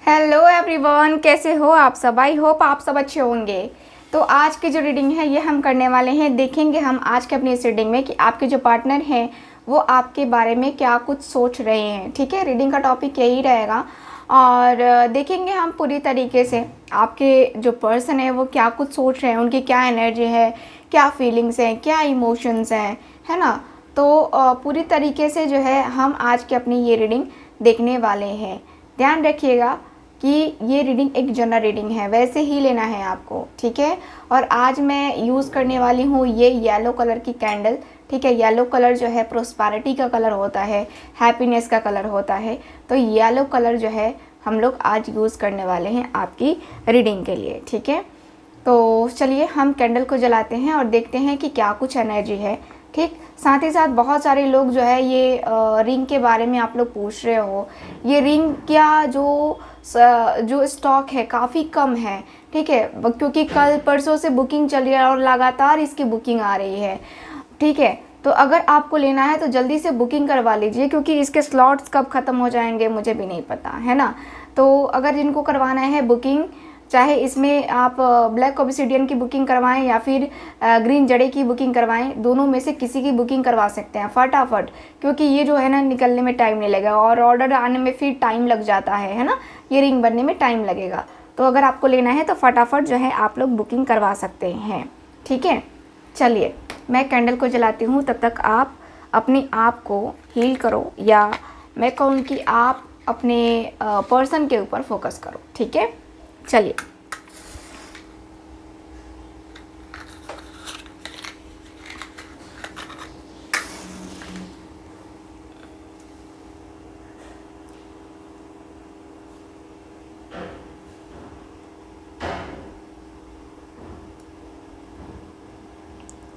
Hello everyone, कैसे हो आप सब। आई होप आप सब अच्छे होंगे। तो आज की जो रीडिंग है ये हम करने वाले हैं। देखेंगे हम आज के अपनी इस रीडिंग में कि आपके जो पार्टनर हैं वो आपके बारे में क्या कुछ सोच रहे हैं। ठीक है, रीडिंग का टॉपिक यही रहेगा और देखेंगे हम पूरी तरीके से आपके जो पर्सन है वो क्या कुछ सोच रहे हैं, उनकी क्या एनर्जी है, क्या फीलिंग्स हैं, क्या इमोशंस हैं, है ना। तो पूरी तरीके से जो है हम आज की अपनी ये रीडिंग देखने वाले हैं। ध्यान रखिएगा कि ये रीडिंग एक जनरल रीडिंग है, वैसे ही लेना है आपको, ठीक है। और आज मैं यूज़ करने वाली हूँ ये येलो कलर की कैंडल। ठीक है, येलो कलर जो है प्रोस्पैरिटी का कलर होता है, हैप्पीनेस का कलर होता है। तो येलो कलर जो है हम लोग आज यूज़ करने वाले हैं आपकी रीडिंग के लिए, ठीक है। तो चलिए हम कैंडल को जलाते हैं और देखते हैं कि क्या कुछ एनर्जी है। ठीक, साथ ही साथ बहुत सारे लोग जो है ये रिंग के बारे में आप लोग पूछ रहे हो। ये रिंग क्या जो स्टॉक है काफ़ी कम है, ठीक है, क्योंकि कल परसों से बुकिंग चल रही है और लगातार इसकी बुकिंग आ रही है। ठीक है, तो अगर आपको लेना है तो जल्दी से बुकिंग करवा लीजिए, क्योंकि इसके स्लॉट्स कब ख़त्म हो जाएंगे मुझे भी नहीं पता, है ना। तो अगर जिनको करवाना है बुकिंग, चाहे इसमें आप ब्लैक ऑब्सिडियन की बुकिंग करवाएं या फिर ग्रीन जड़े की बुकिंग करवाएं, दोनों में से किसी की बुकिंग करवा सकते हैं फटाफट, क्योंकि ये जो है ना निकलने में टाइम नहीं लगेगा और ऑर्डर आने में फिर टाइम लग जाता है ना। ये रिंग बनने में टाइम लगेगा। तो अगर आपको लेना है तो फटाफट जो है आप लोग बुकिंग करवा सकते हैं, ठीक है। चलिए मैं कैंडल को जलाती हूँ, तब तक आप अपने आप को हील करो, या मैं कहूँ कि आप अपने पर्सन के ऊपर फोकस करो, ठीक है। चलिए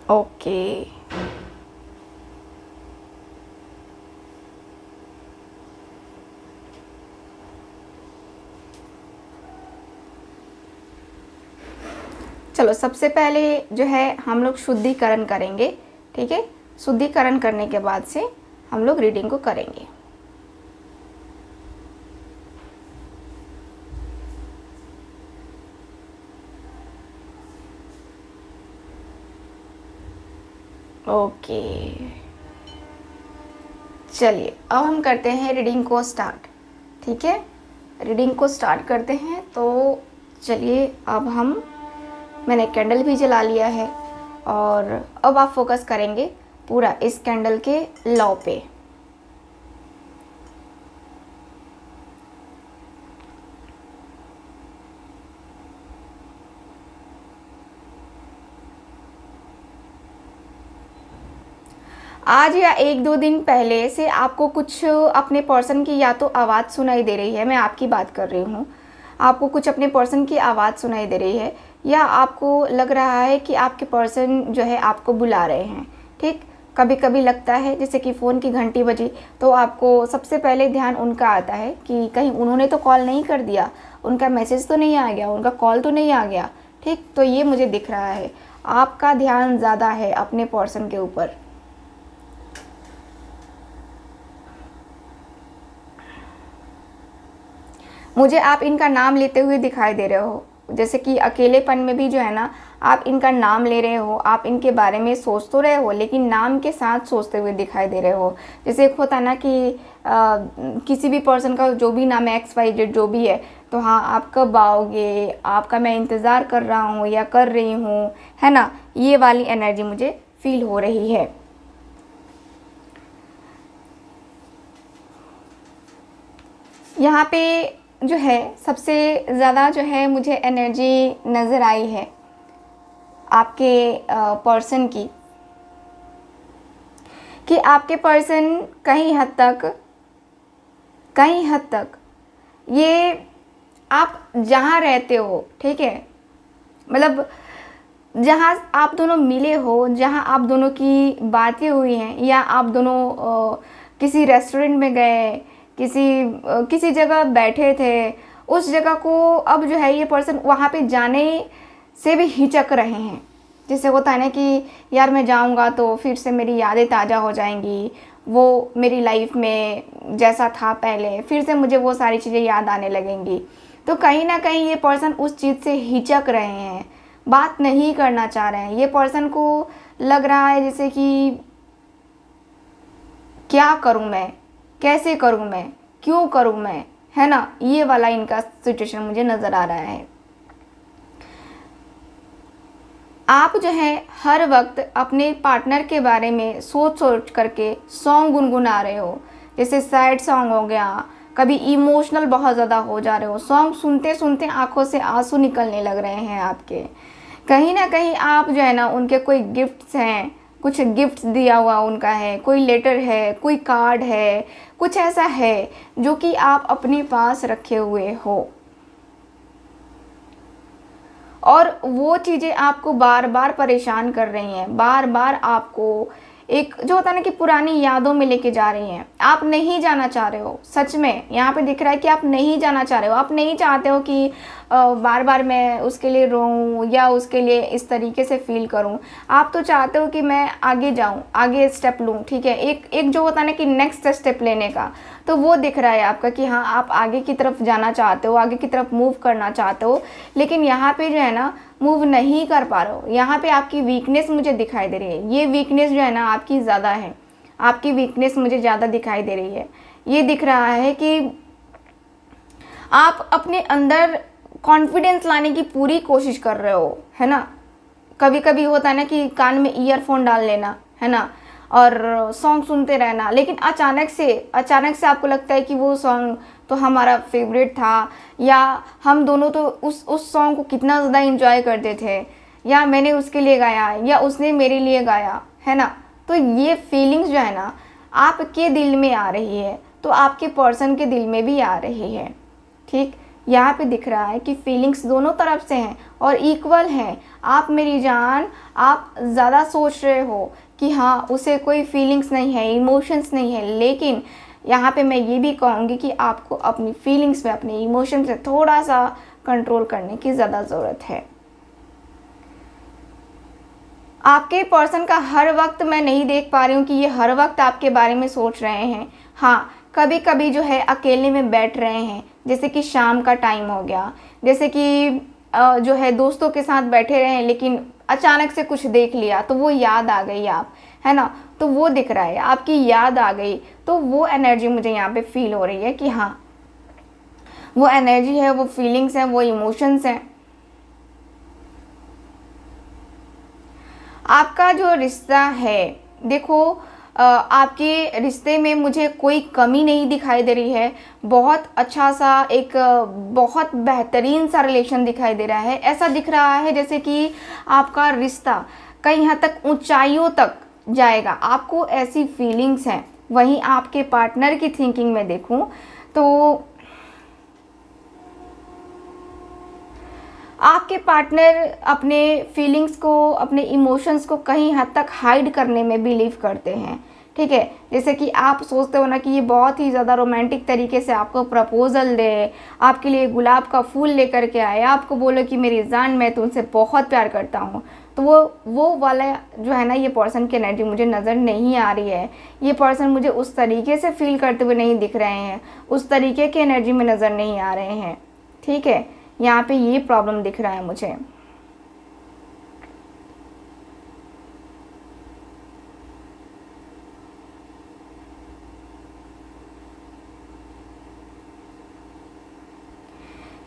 ओके, चलो सबसे पहले जो है हम लोग शुद्धिकरण करेंगे, ठीक है। शुद्धिकरण करने के बाद से हम लोग रीडिंग को करेंगे। ओके, चलिए अब हम करते हैं रीडिंग को स्टार्ट, ठीक है। रीडिंग को स्टार्ट करते हैं। तो चलिए अब मैंने कैंडल भी जला लिया है और अब आप फोकस करेंगे पूरा इस कैंडल के लौ पे। आज या एक दो दिन पहले से आपको कुछ अपने पर्सन की या तो आवाज़ सुनाई दे रही है, मैं आपकी बात कर रही हूँ। आपको कुछ अपने पर्सन की आवाज़ सुनाई दे रही है, या आपको लग रहा है कि आपके पर्सन जो है आपको बुला रहे हैं। ठीक, कभी कभी लगता है जैसे कि फ़ोन की घंटी बजी तो आपको सबसे पहले ध्यान उनका आता है कि कहीं उन्होंने तो कॉल नहीं कर दिया, उनका मैसेज तो नहीं आ गया, उनका कॉल तो नहीं आ गया। ठीक, तो ये मुझे दिख रहा है आपका ध्यान ज़्यादा है अपने पर्सन के ऊपर। मुझे आप इनका नाम लेते हुए दिखाई दे रहे हो, जैसे कि अकेलेपन में भी जो है ना आप इनका नाम ले रहे हो। आप इनके बारे में सोच तो रहे हो लेकिन नाम के साथ सोचते हुए दिखाई दे रहे हो। जैसे एक होता ना कि किसी भी पर्सन का जो भी नाम है, XYZ जो भी है, तो हाँ आप कब आओगे, आपका मैं इंतज़ार कर रहा हूँ या कर रही हूँ, है ना। ये वाली एनर्जी मुझे फील हो रही है। यहाँ पे जो है सबसे ज़्यादा जो है मुझे एनर्जी नज़र आई है आपके पर्सन की, कि आपके पर्सन कहीं हद तक ये आप जहाँ रहते हो, ठीक है, मतलब जहाँ आप दोनों मिले हो, जहाँ आप दोनों की बातें हुई हैं, या आप दोनों किसी रेस्टोरेंट में गए, किसी जगह बैठे थे, उस जगह को अब जो है ये पर्सन वहाँ पे जाने से भी हिचक रहे हैं। जैसे होता है ना कि यार मैं जाऊँगा तो फिर से मेरी यादें ताज़ा हो जाएंगी, वो मेरी लाइफ में जैसा था पहले, फिर से मुझे वो सारी चीज़ें याद आने लगेंगी। तो कहीं ना कहीं ये पर्सन उस चीज़ से हिचक रहे हैं, बात नहीं करना चाह रहे हैं। ये पर्सन को लग रहा है जैसे कि क्या करूं मैं, कैसे करूं मैं, क्यों करूं मैं, है ना, ये वाला इनका सिचुएशन मुझे नज़र आ रहा है। आप जो है हर वक्त अपने पार्टनर के बारे में सोच सोच करके सॉन्ग गुनगुना रहे हो, जैसे सैड सॉन्ग हो गया, कभी इमोशनल बहुत ज़्यादा हो जा रहे हो, सॉन्ग सुनते सुनते आंखों से आंसू निकलने लग रहे हैं आपके। कहीं ना कहीं आप जो है ना उनके कोई गिफ्ट्स हैं, कुछ गिफ्ट्स दिया हुआ उनका है, कोई लेटर है, कोई कार्ड है, कुछ ऐसा है जो कि आप अपने पास रखे हुए हो, और वो चीज़ें आपको बार बार परेशान कर रही हैं, बार बार आपको एक जो होता है ना कि पुरानी यादों में लेके जा रही हैं। आप नहीं जाना चाह रहे हो, सच में यहाँ पे दिख रहा है कि आप नहीं जाना चाह रहे हो। आप नहीं चाहते हो कि बार बार मैं उसके लिए रोऊं या उसके लिए इस तरीके से फील करूं। आप तो चाहते हो कि मैं आगे जाऊं, आगे स्टेप लूं, ठीक है, एक जो होता है ना कि नेक्स्ट स्टेप लेने का, तो वो दिख रहा है आपका कि हाँ आप आगे की तरफ जाना चाहते हो, आगे की तरफ मूव करना चाहते हो, लेकिन यहाँ पे जो है ना मूव नहीं कर पा रहे हो। यहाँ पे आपकी वीकनेस मुझे दिखाई दे रही है। ये वीकनेस जो है ना आपकी ज़्यादा है, आपकी वीकनेस मुझे ज़्यादा दिखाई दे रही है। ये दिख रहा है कि आप अपने अंदर कॉन्फिडेंस लाने की पूरी कोशिश कर रहे हो, है ना। कभी कभी होता है ना कि कान में ईयरफोन डाल लेना, है ना, और सॉन्ग सुनते रहना, लेकिन अचानक से आपको लगता है कि वो सॉन्ग तो हमारा फेवरेट था, या हम दोनों तो उस सॉन्ग को कितना ज़्यादा एंजॉय करते थे, या मैंने उसके लिए गाया या उसने मेरे लिए गाया, है ना। तो ये फीलिंग्स जो है ना आपके दिल में आ रही है, तो आपके पर्सन के दिल में भी आ रही है, ठीक। यहाँ पे दिख रहा है कि फीलिंग्स दोनों तरफ से हैं और इक्वल हैं। आप मेरी जान, आप ज़्यादा सोच रहे हो कि हाँ उसे कोई फीलिंग्स नहीं है, इमोशंस नहीं है, लेकिन यहाँ पे मैं ये भी कहूँगी कि आपको अपनी फीलिंग्स में, अपने इमोशन से थोड़ा सा कंट्रोल करने की ज़्यादा ज़रूरत है। आपके पर्सन का हर वक्त मैं नहीं देख पा रही हूँ कि ये हर वक्त आपके बारे में सोच रहे हैं। हाँ, कभी कभी जो है अकेले में बैठ रहे हैं, जैसे कि शाम का टाइम हो गया, जैसे कि जो है दोस्तों के साथ बैठे रहे, लेकिन अचानक से कुछ देख लिया तो वो याद आ गई आप, है ना, तो वो दिख रहा है, आपकी याद आ गई। तो वो एनर्जी मुझे यहाँ पे फील हो रही है कि हाँ वो एनर्जी है, वो फीलिंग्स हैं, वो इमोशंस हैं। आपका जो रिश्ता है, देखो आपके रिश्ते में मुझे कोई कमी नहीं दिखाई दे रही है। बहुत अच्छा सा एक बहुत बेहतरीन सा रिलेशन दिखाई दे रहा है। ऐसा दिख रहा है जैसे कि आपका रिश्ता कहीं हद तक ऊंचाइयों तक जाएगा, आपको ऐसी फीलिंग्स हैं। वहीं आपके पार्टनर की थिंकिंग में देखूं तो आपके पार्टनर अपने फीलिंग्स को, अपने इमोशंस को कहीं हद तक हाइड करने में बिलीव करते हैं, ठीक है। जैसे कि आप सोचते हो ना कि ये बहुत ही ज़्यादा रोमांटिक तरीके से आपको प्रपोजल दे, आपके लिए गुलाब का फूल लेकर के आए, आपको बोलो कि मेरी जान मैं तुमसे बहुत प्यार करता हूँ, तो वो वाला जो है ना ये पर्सन की एनर्जी मुझे नज़र नहीं आ रही है। ये पर्सन मुझे उस तरीके से फील करते हुए नहीं दिख रहे हैं, उस तरीके की एनर्जी में नज़र नहीं आ रहे हैं, ठीक है। यहाँ पे ये प्रॉब्लम दिख रहा है मुझे।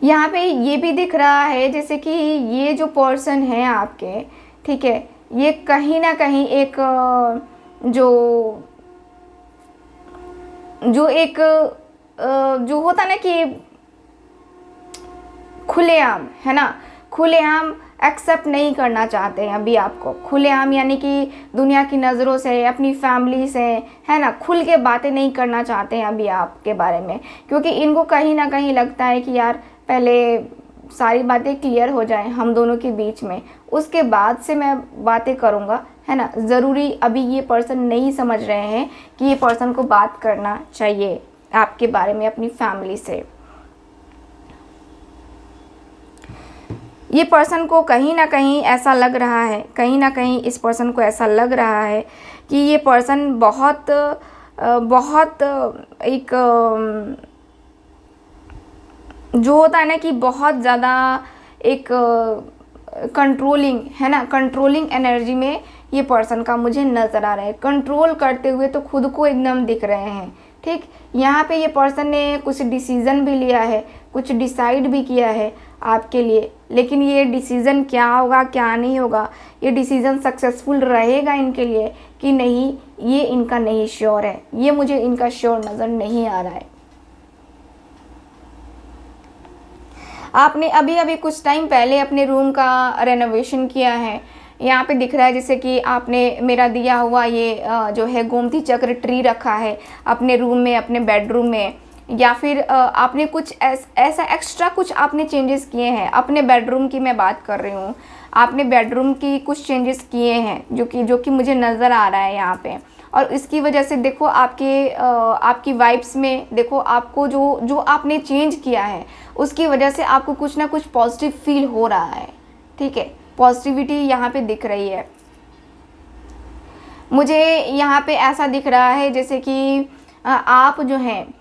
यहाँ पे ये भी दिख रहा है जैसे कि ये जो पर्सन है आपके, ठीक है, ये कहीं ना कहीं एक जो जो एक जो होता ना कि खुलेआम, है ना, खुलेआम एक्सेप्ट नहीं करना चाहते हैं अभी आपको। खुलेआम यानी कि दुनिया की नज़रों से, अपनी फैमिली से, है ना, खुल के बातें नहीं करना चाहते हैं अभी आपके बारे में, क्योंकि इनको कहीं ना कहीं लगता है कि यार पहले सारी बातें क्लियर हो जाएं हम दोनों के बीच में, उसके बाद से मैं बातें करूँगा, है ना। ज़रूरी अभी ये पर्सन नहीं समझ रहे हैं कि ये पर्सन को बात करना चाहिए आपके बारे में अपनी फैमिली से। ये पर्सन को कहीं ना कहीं ऐसा लग रहा है, कहीं ना कहीं इस पर्सन को ऐसा लग रहा है कि ये पर्सन बहुत बहुत एक जो होता है ना कि बहुत ज़्यादा एक कंट्रोलिंग है ना, कंट्रोलिंग एनर्जी में ये पर्सन का मुझे नज़र आ रहा है। कंट्रोल करते हुए तो खुद को एकदम दिख रहे हैं। ठीक, यहाँ पे ये पर्सन ने कुछ डिसीज़न भी लिया है, कुछ डिसाइड भी किया है आपके लिए, लेकिन ये डिसीज़न क्या होगा क्या नहीं होगा, ये डिसीज़न सक्सेसफुल रहेगा इनके लिए कि नहीं, ये इनका नहीं श्योर है। ये मुझे इनका श्योर नज़र नहीं आ रहा है। आपने अभी अभी कुछ टाइम पहले अपने रूम का रेनोवेशन किया है। यहाँ पे दिख रहा है जैसे कि आपने मेरा दिया हुआ ये जो है गोमती चक्र ट्री रखा है अपने रूम में, अपने बेडरूम में, या फिर आपने कुछ ऐसा एक्स्ट्रा कुछ आपने चेंजेस किए हैं। अपने बेडरूम की मैं बात कर रही हूँ, आपने बेडरूम की कुछ चेंजेस किए हैं जो कि मुझे नज़र आ रहा है यहाँ पे। और इसकी वजह से देखो आपकी वाइब्स में देखो, आपको जो आपने चेंज किया है उसकी वजह से आपको कुछ ना कुछ पॉजिटिव फील हो रहा है। ठीक है, पॉजिटिविटी यहाँ पे दिख रही है मुझे। यहाँ पे ऐसा दिख रहा है जैसे कि आप जो हैं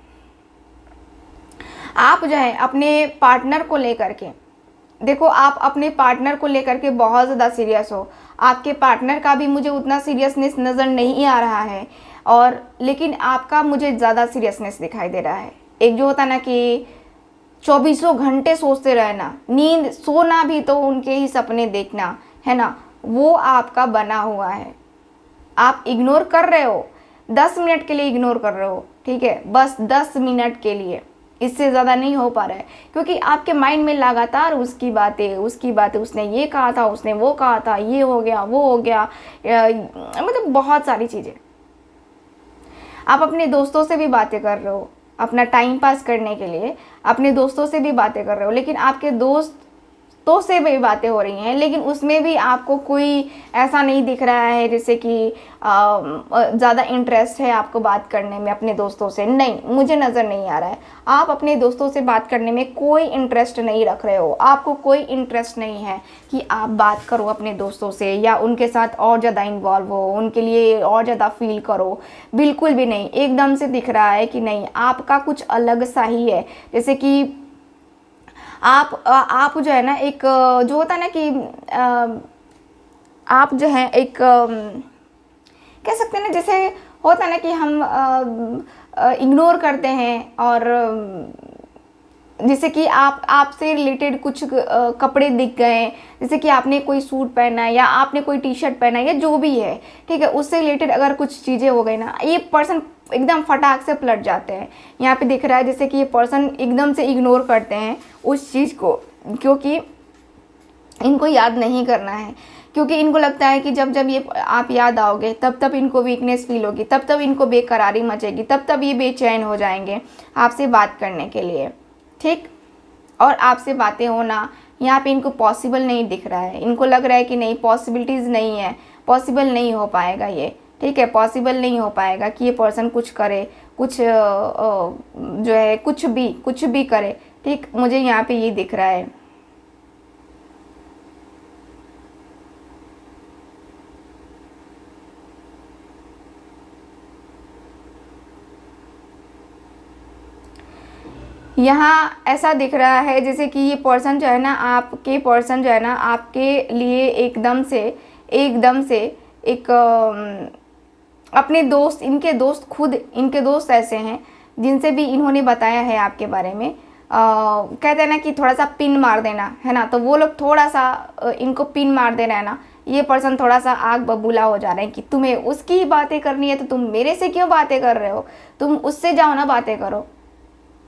अपने पार्टनर को लेकर के, देखो आप अपने पार्टनर को लेकर के बहुत ज़्यादा सीरियस हो। आपके पार्टनर का भी मुझे उतना सीरियसनेस नज़र नहीं आ रहा है, और लेकिन आपका मुझे ज़्यादा सीरियसनेस दिखाई दे रहा है। एक जो होता ना कि 24 घंटे सोचते रहना, नींद सोना भी तो उनके ही सपने देखना, है ना, वो आपका बना हुआ है। आप इग्नोर कर रहे हो, 10 मिनट के लिए इग्नोर कर रहे हो। ठीक है, बस 10 मिनट के लिए, इससे ज़्यादा नहीं हो पा रहा है, क्योंकि आपके माइंड में लगातार उसकी बातें, उसने ये कहा था, उसने वो कहा था, ये हो गया, वो हो गया, मतलब बहुत सारी चीज़ें। आप अपने दोस्तों से भी बातें कर रहे हो, अपना टाइम पास करने के लिए अपने दोस्तों से भी बातें कर रहे हो, लेकिन आपके दोस्तों से भी बातें हो रही हैं, लेकिन उसमें भी आपको कोई ऐसा नहीं दिख रहा है जैसे कि ज़्यादा इंटरेस्ट है आपको बात करने में अपने दोस्तों से। नहीं, मुझे नज़र नहीं आ रहा है। आप अपने दोस्तों से बात करने में कोई इंटरेस्ट नहीं रख रहे हो। आपको कोई इंटरेस्ट नहीं है कि आप बात करो अपने दोस्तों से, या उनके साथ और ज़्यादा इन्वॉल्व हो, उनके लिए और ज़्यादा फील करो। बिल्कुल भी नहीं, एकदम से दिख रहा है कि नहीं, आपका कुछ अलग सा ही है। जैसे कि आप जो है ना, एक जो होता है ना कि आप जो है एक कह सकते हैं ना, जैसे होता है ना कि हम इग्नोर करते हैं, और जैसे कि आपसे रिलेटेड कुछ कपड़े दिख गए, जैसे कि आपने कोई सूट पहना है या आपने कोई टी शर्ट पहना है या जो भी है, ठीक है, उससे रिलेटेड अगर कुछ चीज़ें हो गई ना, ये पर्सन एकदम फटाक से पलट जाते हैं। यहाँ पे दिख रहा है जैसे कि ये पर्सन एकदम से इग्नोर करते हैं उस चीज़ को, क्योंकि इनको याद नहीं करना है, क्योंकि इनको लगता है कि जब ये आप याद आओगे तब इनको वीकनेस फील होगी, तब इनको बेकरारी मचेगी, तब ये बेचैन हो जाएंगे आपसे बात करने के लिए। ठीक, और आपसे बातें होना यहाँ पे इनको पॉसिबल नहीं दिख रहा है। इनको लग रहा है कि नहीं, पॉसिबिलिटीज़ नहीं है, पॉसिबल नहीं हो पाएगा ये। ठीक है, पॉसिबल नहीं हो पाएगा कि ये पर्सन कुछ करे, कुछ जो है कुछ भी करे। ठीक, मुझे यहाँ पे ये दिख रहा है। यहाँ ऐसा दिख रहा है जैसे कि ये पर्सन जो है ना, आपके लिए एकदम से एक अपने दोस्त, इनके दोस्त ऐसे हैं जिनसे भी इन्होंने बताया है आपके बारे में। कहते हैं ना कि थोड़ा सा पिन मार देना, है ना, तो वो लोग थोड़ा सा इनको पिन मार देना है ना, ये पर्सन थोड़ा सा आग बबूला हो जा रहे हैं कि तुम्हें उसकी बातें करनी है तो तुम मेरे से क्यों बातें कर रहे हो, तुम उससे जाओ ना बातें करो,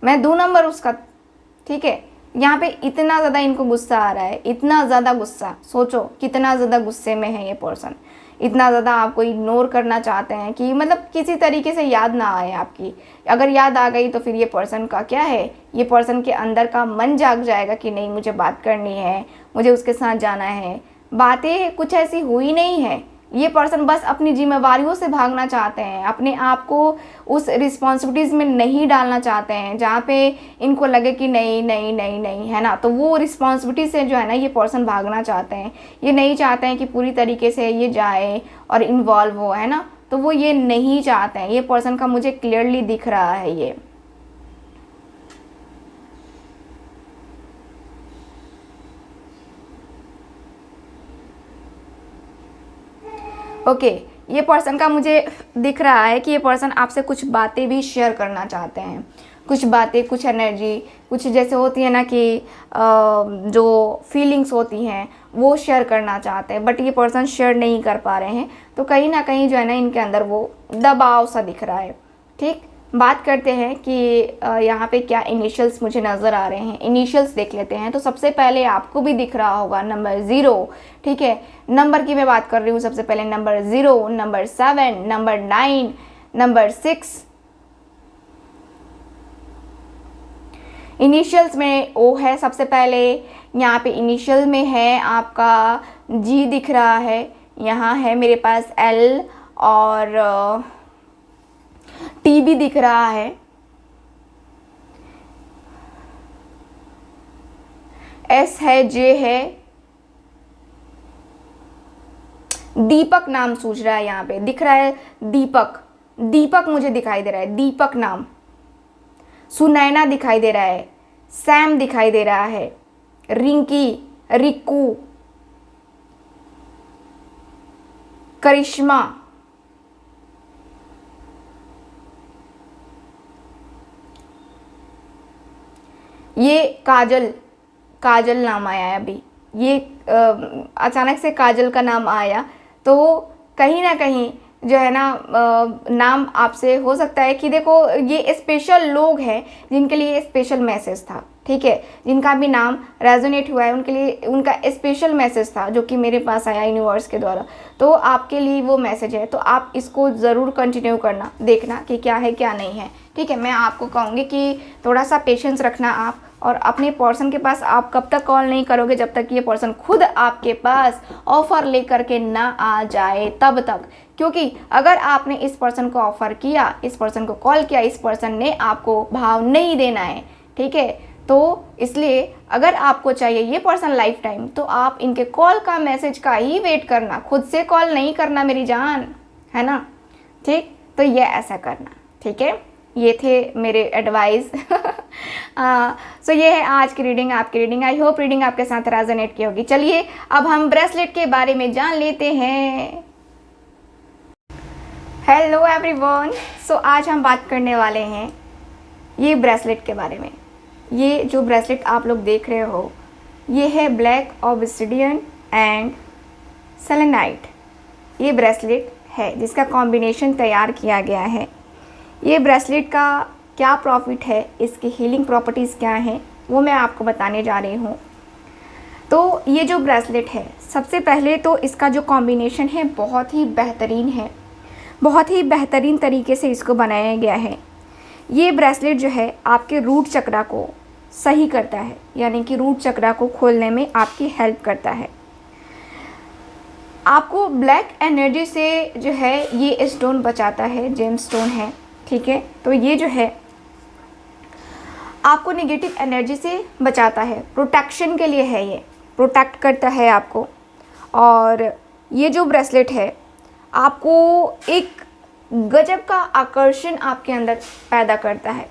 मैं 2 नंबर उसका। ठीक है, यहाँ पे इतना ज़्यादा इनको गुस्सा आ रहा है, इतना ज़्यादा गुस्सा, सोचो कितना ज़्यादा गुस्से में है ये पर्सन, इतना ज़्यादा आपको इग्नोर करना चाहते हैं कि मतलब किसी तरीके से याद ना आए आपकी। अगर याद आ गई तो फिर ये पर्सन का क्या है, ये पर्सन के अंदर का मन जाग जाएगा कि नहीं, मुझे बात करनी है, मुझे उसके साथ जाना है। बातें कुछ ऐसी हुई नहीं है, ये पर्सन बस अपनी जिम्मेवारियों से भागना चाहते हैं, अपने आप को उस रिस्पॉन्सिबिलिटीज़ में नहीं डालना चाहते हैं जहाँ पे इनको लगे कि नहीं नहीं नहीं नहीं, है ना, तो वो रिस्पॉन्सिबिलिटी से जो है ना ये पर्सन भागना चाहते हैं। ये नहीं चाहते हैं कि पूरी तरीके से ये जाए और इन्वॉल्व हो, है ना, तो वो ये नहीं चाहते हैं। ये पर्सन का मुझे क्लियरली दिख रहा है ये। ओके, ये पर्सन का मुझे दिख रहा है कि ये पर्सन आपसे कुछ बातें भी शेयर करना चाहते हैं, कुछ बातें, कुछ एनर्जी, कुछ जैसे होती है ना कि जो फीलिंग्स होती हैं वो शेयर करना चाहते हैं, बट ये पर्सन शेयर नहीं कर पा रहे हैं। तो कहीं ना कहीं जो है ना इनके अंदर वो दबाव सा दिख रहा है। ठीक, बात करते हैं कि यहाँ पे क्या इनिशियल्स मुझे नज़र आ रहे हैं। इनिशियल्स देख लेते हैं। तो सबसे पहले आपको भी दिख रहा होगा नंबर 0। ठीक है, नंबर की मैं बात कर रही हूँ। सबसे पहले number 0, number 7, number 9, number 6। Initials में ओ है सबसे पहले। यहाँ पे इनिशियल में है आपका जी दिख रहा है। यहाँ है मेरे पास एल और टी भी दिख रहा है। एस है, जे है, दीपक नाम सूझ रहा है। यहाँ पे दिख रहा है दीपक, दीपक मुझे दिखाई दे रहा है, दीपक नाम। सुनैना दिखाई दे रहा है, सैम दिखाई दे रहा है, रिंकी, रिक्कू, करिश्मा, ये काजल, काजल नाम आया है अभी। ये अचानक से काजल का नाम आया, तो कहीं ना कहीं जो है ना नाम आपसे हो सकता है कि देखो ये स्पेशल लोग हैं जिनके लिए स्पेशल मैसेज था। ठीक है, जिनका भी नाम रेजोनेट हुआ है उनके लिए उनका स्पेशल मैसेज था जो कि मेरे पास आया यूनिवर्स के द्वारा। तो आपके लिए वो मैसेज है, तो आप इसको ज़रूर कंटिन्यू करना, देखना कि क्या है क्या नहीं है। ठीक है, मैं आपको कहूँगी कि थोड़ा सा पेशेंस रखना आप, और अपने पर्सन के पास आप कब तक कॉल नहीं करोगे जब तक ये पर्सन खुद आपके पास ऑफ़र लेकर के ना आ जाए, तब तक। क्योंकि अगर आपने इस पर्सन को ऑफ़र किया, इस पर्सन को कॉल किया, इस पर्सन ने आपको भाव नहीं देना है। ठीक है, तो इसलिए अगर आपको चाहिए ये पर्सन लाइफ टाइम, तो आप इनके कॉल का, मैसेज का ही वेट करना, खुद से कॉल नहीं करना मेरी जान, है ना। ठीक, तो ये ऐसा करना। ठीक है, ये थे मेरे एडवाइस। सो ये है आज की रीडिंग, आपकी रीडिंग। आई होप रीडिंग आपके साथ रेजोनेट की होगी। चलिए अब हम ब्रेसलेट के बारे में जान लेते हैं। हेलो एवरीवन, सो आज हम बात करने वाले हैं ये ब्रेसलेट के बारे में। ये जो ब्रेसलेट आप लोग देख रहे हो, ये है ब्लैक ऑब्सिडियन एंड सेलेनाइट। ये ब्रेसलेट है जिसका कॉम्बिनेशन तैयार किया गया है। ये ब्रेसलेट का क्या प्रॉफिट है, इसकी हीलिंग प्रॉपर्टीज़ क्या हैं, वो मैं आपको बताने जा रही हूँ। तो ये जो ब्रेसलेट है, सबसे पहले तो इसका जो कॉम्बिनेशन है बहुत ही बेहतरीन है, बहुत ही बेहतरीन तरीके से इसको बनाया गया है। ये ब्रेसलेट जो है आपके रूट चक्रा को सही करता है, यानी कि रूट चक्रा को खोलने में आपकी हेल्प करता है। आपको ब्लैक एनर्जी से जो है ये स्टोन बचाता है, जेम स्टोन है। ठीक है, तो ये जो है आपको नेगेटिव एनर्जी से बचाता है, प्रोटेक्शन के लिए है, ये प्रोटेक्ट करता है आपको। और ये जो ब्रेसलेट है आपको एक गजब का आकर्षण आपके अंदर पैदा करता है।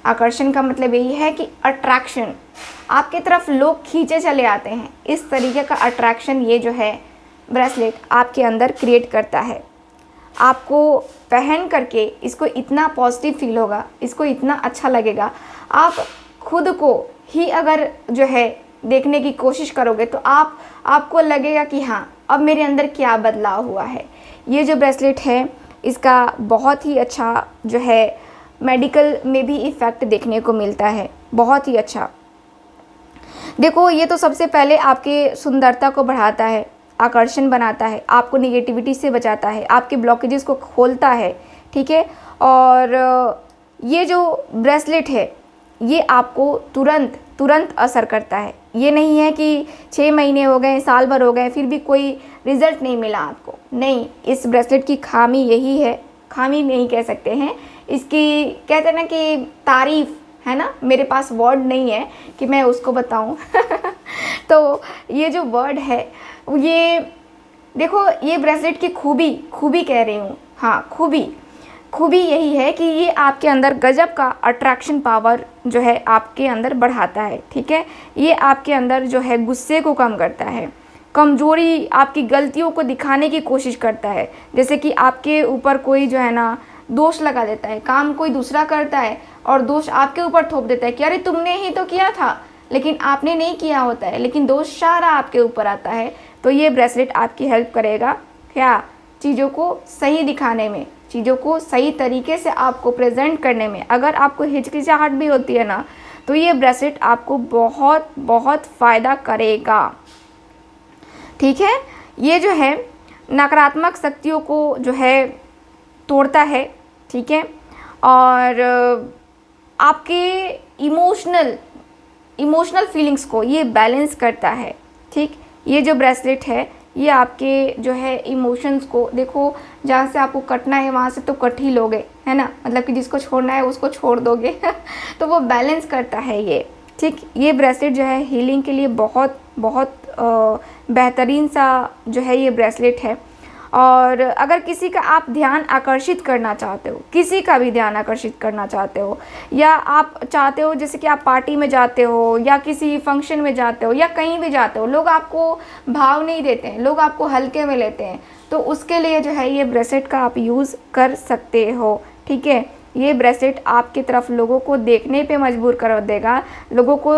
आकर्षण का मतलब यही है कि अट्रैक्शन, आपकी तरफ लोग खींचे चले आते हैं। इस तरीके का अट्रैक्शन ये जो है ब्रेसलेट आपके अंदर क्रिएट करता है। आपको पहन करके इसको इतना पॉजिटिव फील होगा, इसको इतना अच्छा लगेगा। आप खुद को ही अगर जो है देखने की कोशिश करोगे तो आपको लगेगा कि हाँ, अब मेरे अंदर क्या बदलाव हुआ है। ये जो ब्रेसलेट है इसका बहुत ही अच्छा जो है मेडिकल में भी इफ़ेक्ट देखने को मिलता है, बहुत ही अच्छा। देखो, ये तो सबसे पहले आपके सुंदरता को बढ़ाता है, आकर्षण बनाता है, आपको निगेटिविटी से बचाता है, आपके ब्लॉकेजेस को खोलता है। ठीक है, और ये जो ब्रेसलेट है ये आपको तुरंत असर करता है। ये नहीं है कि 6 महीने हो गए, साल भर हो गए, फिर भी कोई रिज़ल्ट नहीं मिला आपको। नहीं, इस ब्रेसलेट की खामी यही है, खामी नहीं कह सकते हैं इसकी, कहते हैं ना कि तारीफ़, है ना। मेरे पास वर्ड नहीं है कि मैं उसको बताऊं। तो ये जो वर्ड है ये देखो ये ब्रेसलेट की खूबी कह रही हूँ, हाँ खूबी यही है कि ये आपके अंदर गजब का अट्रैक्शन पावर जो है आपके अंदर बढ़ाता है, ठीक है। ये आपके अंदर जो है गुस्से को कम करता है, कमज़ोरी, आपकी गलतियों को दिखाने की कोशिश करता है। जैसे कि आपके ऊपर कोई जो है ना दोष लगा देता है, काम कोई दूसरा करता है और दोष आपके ऊपर थोप देता है कि अरे तुमने ही तो किया था, लेकिन आपने नहीं किया होता है, लेकिन दोष सारा आपके ऊपर आता है। तो ये ब्रेसलेट आपकी हेल्प करेगा क्या, चीज़ों को सही दिखाने में, चीज़ों को सही तरीके से आपको प्रेजेंट करने में। अगर आपको हिचकिचाहट भी होती है ना, तो ये ब्रेसलेट आपको बहुत बहुत फ़ायदा करेगा, ठीक है। ये जो है नकारात्मक शक्तियों को जो है तोड़ता है, ठीक है, और आपके इमोशनल फीलिंग्स को ये बैलेंस करता है, ठीक। ये जो ब्रेसलेट है ये आपके जो है इमोशंस को, देखो जहाँ से आपको कटना है वहाँ से तो कट ही लोगे, है ना, मतलब कि जिसको छोड़ना है उसको छोड़ दोगे तो वो बैलेंस करता है ये, ठीक। ये ब्रेसलेट जो है हीलिंग के लिए बहुत बहुत बेहतरीन सा जो है ये ब्रेसलेट है। और अगर किसी का आप ध्यान आकर्षित करना चाहते हो, किसी का भी ध्यान आकर्षित करना चाहते हो, या आप चाहते हो जैसे कि आप पार्टी में जाते हो या किसी फंक्शन में जाते हो या कहीं भी जाते हो, लोग आपको भाव नहीं देते हैं, लोग आपको हल्के में लेते हैं, तो उसके लिए जो है ये ब्रेसलेट का आप यूज़ कर सकते हो, ठीक है। ये ब्रेसलेट आपकी तरफ लोगों को देखने पे मजबूर कर देगा, लोगों को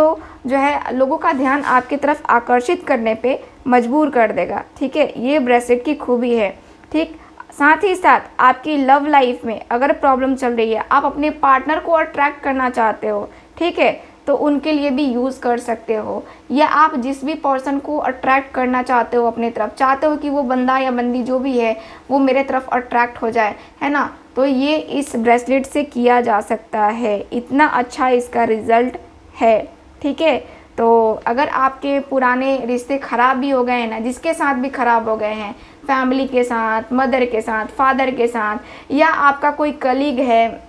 जो है लोगों का ध्यान आपकी तरफ आकर्षित करने पे मजबूर कर देगा, ठीक है। ये ब्रेसलेट की खूबी है, ठीक। साथ ही साथ आपकी लव लाइफ में अगर प्रॉब्लम चल रही है, आप अपने पार्टनर को अट्रैक्ट करना चाहते हो, ठीक है, तो उनके लिए भी यूज़ कर सकते हो। या आप जिस भी पर्सन को अट्रैक्ट करना चाहते हो अपने तरफ, चाहते हो कि वो बंदा या बंदी जो भी है वो मेरे तरफ अट्रैक्ट हो जाए, है ना, तो ये इस ब्रेसलेट से किया जा सकता है। इतना अच्छा इसका रिज़ल्ट है, ठीक है। तो अगर आपके पुराने रिश्ते ख़राब भी हो गए हैं ना, जिसके साथ भी ख़राब हो गए हैं, फैमिली के साथ, मदर के साथ, फादर के साथ, या आपका कोई कलीग है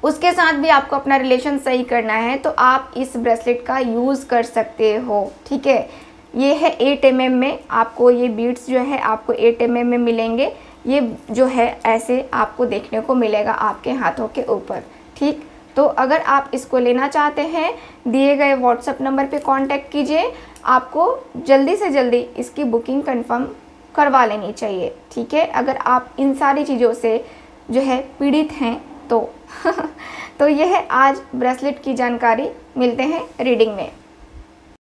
उसके साथ भी आपको अपना रिलेशन सही करना है, तो आप इस ब्रेसलेट का यूज़ कर सकते हो, ठीक है। ये है 8 mm में, आपको ये बीड्स जो है आपको 8 mm में मिलेंगे। ये जो है ऐसे आपको देखने को मिलेगा आपके हाथों के ऊपर, ठीक। तो अगर आप इसको लेना चाहते हैं, दिए गए व्हाट्सएप नंबर पे कांटेक्ट कीजिए, आपको जल्दी से जल्दी इसकी बुकिंग कंफर्म करवा लेनी चाहिए, ठीक है। अगर आप इन सारी चीज़ों से जो है पीड़ित हैं तो तो यह है आज ब्रेसलेट की जानकारी। मिलते हैं रीडिंग में।